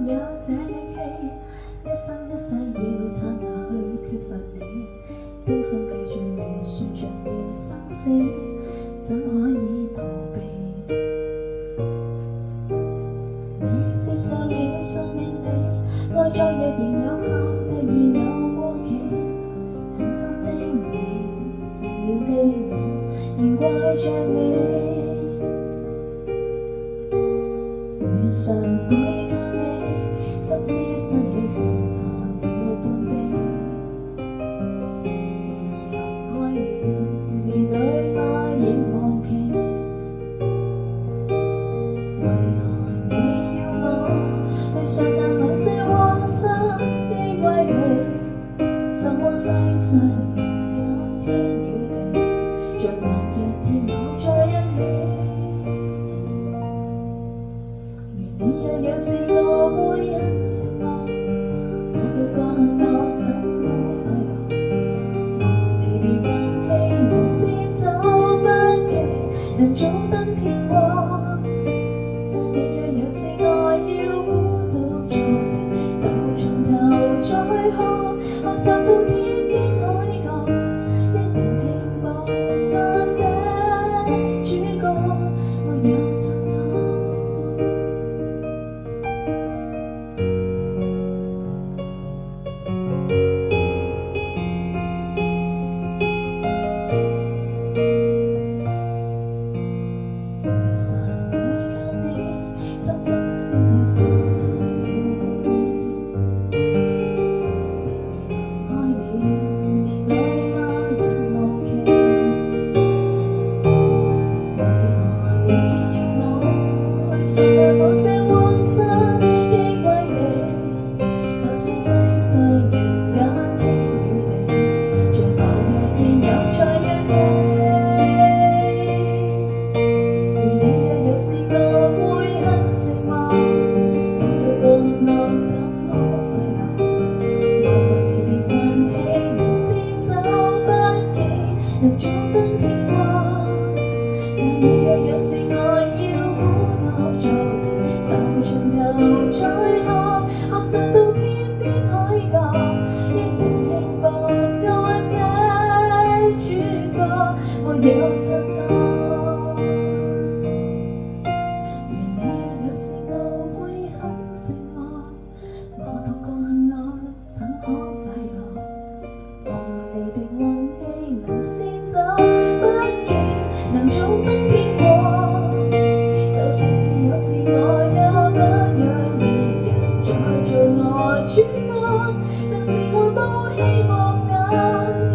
有這力氣，一生一世要撐下去，缺乏你，精心計算未算着了生死，怎可以逃避？你接受了信命理，愛昨日仍有效，突然有過期，狠心的你，亂了的我，仍怪着你。如常背靠你，心知失去剩下了半臂，然而行開了，面對嗎亦無期。為何你要我去想那某些往昔的威力？怎麼世上人間天與地，在某日天某在一起。有時我會很寂寞，我獨個行樂怎可快樂？我為你的運氣能先走不記，能早登天國。但你若有時愛要孤獨做人，就從頭再學習到天邊海角，一人拼搏我這主角，沒有襯托。心即使佢剩下了半臂，然而行開了，年代嗎亦無期。為何你要我去信那某些往昔的威力？就算世上人間天與地，在某日天又在一起。如你若有時我會很寂寞，我獨個行樂怎可快樂？我為你的運氣能先走不記，能早登天國。但你若有時我要孤獨做人，就從頭再學習到天邊海角，一人拼搏我這主角，沒有襯托。有時我會很寂寞，我獨個行樂怎可快樂？我為你的運氣能先走不記，能早登天國。就算是有時我也不讓別人再做我主角，但是我都希望那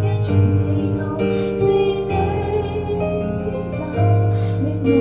一場寄託是你先走，令我